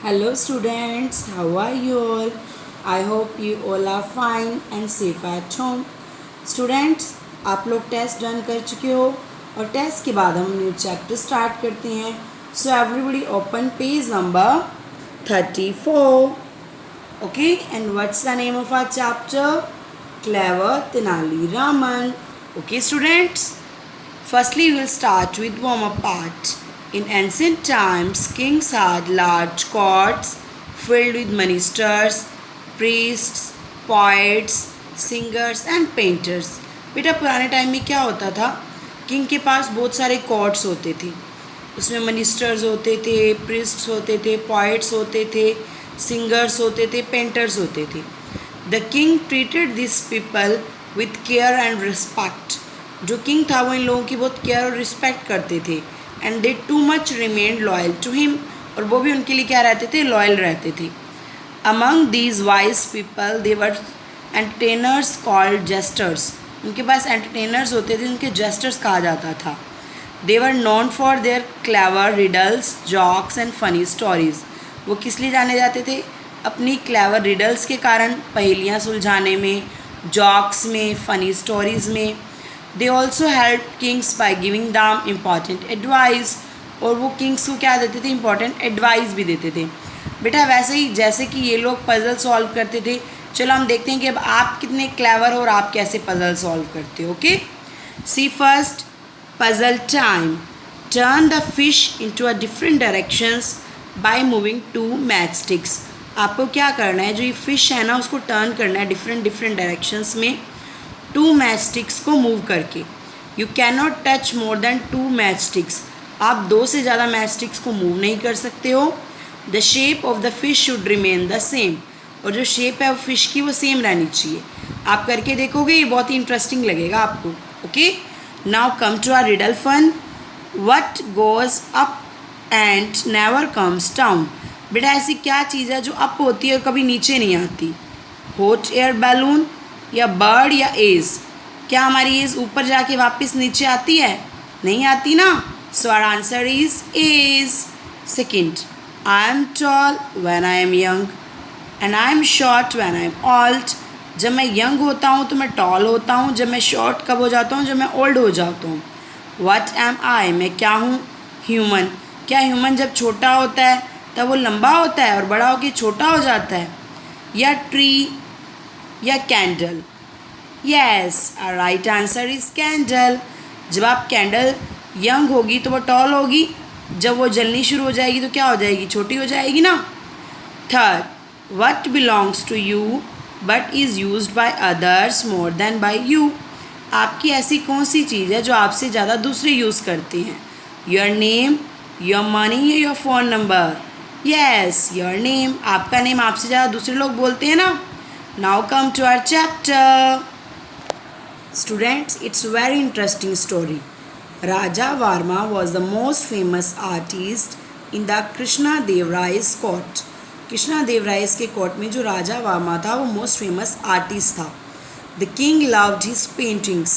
Hello students, how are you all? I hope you all are fine and safe at home. Students, आप लोग test done कर चुके हो और test के बाद हम न्यू चैप्टर स्टार्ट करते हैं. So everybody open page number 34. Okay, and what's the name of our chapter? Clever Tenali Raman. Okay students, firstly we will start with warm-up part. In ancient times, kings had large courts filled with ministers, priests, poets, singers and painters. बेटा पुराने time में क्या होता था? King के पास बहुत सारे courts होते थे. उसमें मिनिस्टर्स होते थे, प्रीस्ट्स होते थे, पोइट्स होते थे, सिंगर्स होते थे, पेंटर्स होते थे. The king treated this people with care and respect. जो किंग था वो इन लोगों की बहुत केयर और रिस्पेक्ट करते थे. And they too much remained loyal to him. और वो भी उनके लिए क्या रहते थे? लॉयल रहते थे. Among these wise people they were entertainers called gestures. उनके पास एंटरटेनर्स होते थे, उनके जेस्टर्स कहा जाता था. They were known for their clever riddles, jokes and funny stories. वो किस लिए जाने जाते थे? अपनी क्लेवर रिडल्स के कारण, पहेलियाँ सुलझाने में, जॉक्स में, फ़नी स्टोरीज़ में. They also help Kings by giving them important advice. और वो किंग्स को क्या देते थे? इम्पॉर्टेंट एडवाइस भी देते थे. बेटा वैसे ही जैसे कि ये लोग पजल सॉल्व करते थे, चलो हम देखते हैं कि अब आप कितने क्लेवर हो और आप कैसे पजल सॉल्व करते हो. Okay, see first puzzle time. Turn the fish into a different directions by moving two match sticks. आपको क्या करना है? जो ये फिश है ना, उसको टर्न करना है डिफरेंट डायरेक्शंस में टू मैच स्टिक्स को मूव करके. You can not touch more than two match sticks. आप दो से ज़्यादा मैच स्टिक्स को मूव नहीं कर सकते हो. The shape of the fish should remain the same. और जो शेप है वो फिश की वो सेम रहनी चाहिए. आप करके देखोगे, ये बहुत ही इंटरेस्टिंग लगेगा आपको. Okay, now come to our riddle fun. What goes up and never comes down. बेटा ऐसी क्या चीज़ है जो अप होती है और कभी नीचे नहीं आती? हॉट एयर बैलून, या बर्ड, या एज. क्या हमारी एज ऊपर जाके वापस नीचे आती है? नहीं आती ना. So our answer is age. Second, I am tall when I am young and I am short when I am old. जब मैं यंग होता हूँ तो मैं टॉल होता हूँ. जब मैं शॉर्ट कब हो जाता हूँ? जब मैं ओल्ड हो जाता हूँ. व्हाट एम आई, मैं क्या हूँ? ह्यूमन. क्या ह्यूमन जब छोटा होता है तब वो लंबा होता है और बड़ा होकर छोटा हो जाता है? या ट्री, या candle? Yes, our right answer is candle. जब आप कैंडल यंग होगी तो वो टॉल होगी. जब वो जलनी शुरू हो जाएगी तो क्या हो जाएगी? छोटी हो जाएगी ना. Third, what belongs to you but is used by others more than by you. आपकी ऐसी कौन सी चीज़ है जो आपसे ज़्यादा दूसरे यूज़ करते हैं? योर नेम, योर मनी, या your phone number? Yes, your name. आपका नेम आपसे ज़्यादा दूसरे लोग बोलते हैं ना. Now come to our chapter. Students, it's a very interesting story. Raja Varma was the most famous artist in the Krishna Dev Rai's court. Krishna देव राय के court में जो राजा वर्मा था वो मोस्ट फेमस आर्टिस्ट था. The king loved his paintings.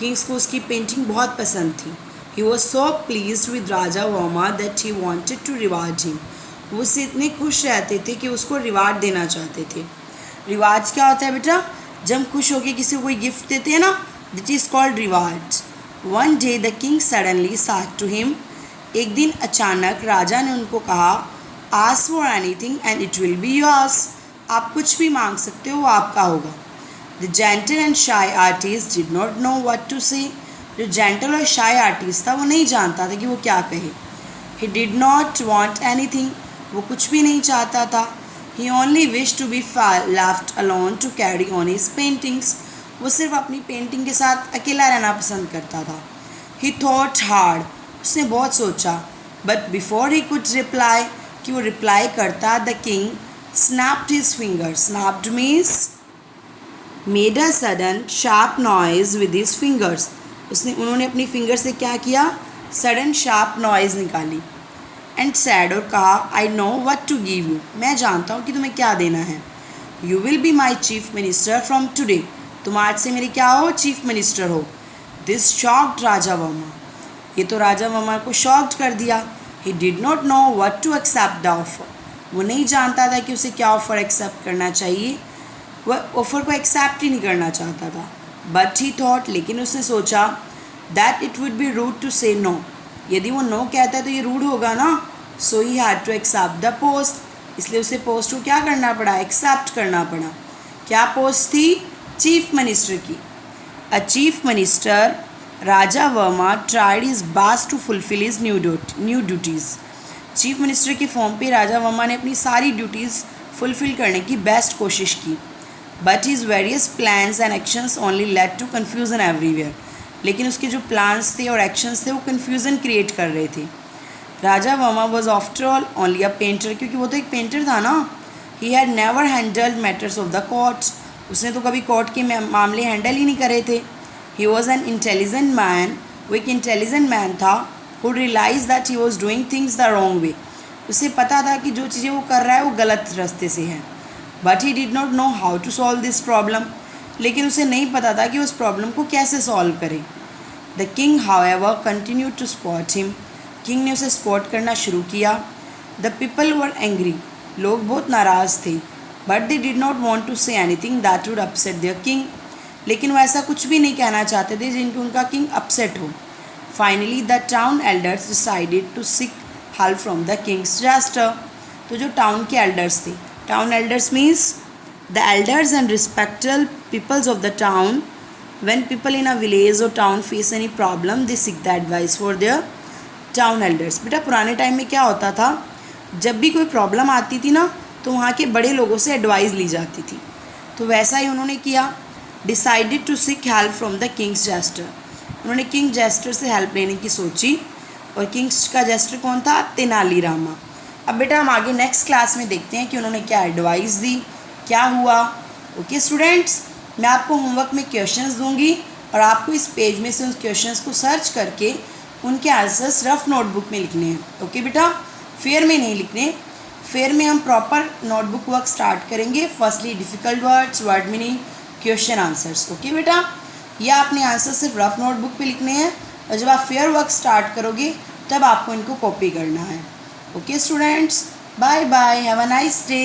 Kings को उसकी painting बहुत पसंद थी. He was so pleased with Raja Varma that he wanted to reward him. वो उससे इतने खुश रहते थे कि उसको रिवार्ड देना चाहते थे. रिवाज क्या होता है बेटा? जब हम खुश होकर किसी को कोई गिफ्ट देते हैं ना, that is called reward. One day the king suddenly said to him. एक दिन अचानक राजा ने उनको कहा, ask for anything and it will be yours. आप कुछ भी मांग सकते हो, वो आपका होगा. The gentle and shy artist did not know what to say. जो जेंटल और शाई आर्टिस्ट था वो नहीं जानता था कि वो क्या कहे. ही डिड नॉट वॉन्ट एनीथिंग. वो कुछ भी नहीं चाहता था. He only wished to be left alone to carry on his paintings. वो सिर्फ अपनी पेंटिंग के साथ अकेला रहना पसंद करता था. He thought hard. उसने बहुत सोचा. But before he could reply, कि वो रिप्लाई करता, the king snapped his fingers. Snapped means made a sudden sharp noise with his fingers. उन्होंने अपनी फिंगर से क्या किया? सडन शार्प नॉइज़ निकाली. एंड सैड, और कहा, I know what to give you. मैं जानता हूँ कि तुम्हें क्या देना है. You will be my chief minister from today. तुम आज से मेरे क्या हो? चीफ मिनिस्टर हो. This shocked Raja Varma. ये तो राजा वर्मा को शॉक्ड कर दिया. He did not know what to accept the offer. वो नहीं जानता था कि उसे क्या ऑफ़र एक्सेप्ट करना चाहिए, वह ऑफ़र को एक्सेप्ट ही नहीं करना चाहता था। बट ही थॉट, लेकिन उसने सोचा that it would be rude to say no, यदि वो नो कहता है तो ये रूड होगा ना। So he had to accept the post, इसलिए उसे पोस्ट को क्या करना पड़ा, एक्सेप्ट करना पड़ा। क्या पोस्ट थी, चीफ मिनिस्टर की। A chief minister Raja Varma tried his best to fulfil his new duties. Chief minister के फॉर्म पे राजा वर्मा ने अपनी सारी ड्यूटीज़ फुलफिल करने की बेस्ट कोशिश की। But his various plans and actions only led to confusion everywhere, लेकिन उसके जो प्लान्स थे और एक्शंस थे वो कन्फ्यूज़न क्रिएट कर रहे थे। Raja Varma was after all only a painter, क्योंकि वो तो एक पेंटर था ना। He had never handled matters of the courts, उसने तो कभी कोर्ट के मामले हैंडल ही नहीं करे थे। He was an intelligent man, वो एक इंटेलिजेंट मैन था। Who realise that he was doing things the wrong way, उसे पता था कि जो चीज़ें वो कर रहा है वो गलत रास्ते से है। But he did not know how to solve this problem, लेकिन उसे नहीं पता था कि उस प्रॉब्लम को कैसे सॉल्व करे। The king however continued to spot him, king ने उसे स्पॉट करना शुरू किया। द पीपल वर एंग्री, लोग बहुत नाराज़ थे। But they did not want to say anything that would upset their king, लेकिन वो ऐसा कुछ भी नहीं कहना चाहते थे जिनके उनका किंग अपसेट हो। Finally the town elders decided to seek help from the king's jester, तो जो टाउन के एल्डर्स थे, town elders means the elders and respected peoples of the town, when people in a village or town face any problem they seek the advice for their town elders. बेटा पुराने time में क्या होता था, जब भी कोई प्रॉब्लम आती थी ना तो वहाँ के बड़े लोगों से एडवाइस ली जाती थी। तो वैसा ही उन्होंने किया। Decided to seek help from the king's jester, उन्होंने किंग जेस्टर से हेल्प लेने की सोची। और किंग्स का जेस्टर कौन था, तेनालीरामा। अब बेटा हम आगे नेक्स्ट क्लास में देखते हैं कि उन्होंने क्या एडवाइस दी, क्या हुआ। ओके स्टूडेंट्स, मैं आपको होमवर्क में क्वेश्चंस दूंगी और आपको इस पेज में से उन क्वेश्चंस को सर्च करके उनके आंसर्स रफ नोटबुक में लिखने हैं। ओके बेटा, फेयर में नहीं लिखने। फेयर में हम प्रॉपर नोटबुक वर्क स्टार्ट करेंगे। Firstly difficult words, word meaning, question answers. Okay बेटा, यह आपने आंसर सिर्फ रफ नोटबुक पे लिखने हैं और जब आप फेयर वर्क स्टार्ट करोगे तब आपको इनको कॉपी करना है। Okay students, bye bye, have a nice day.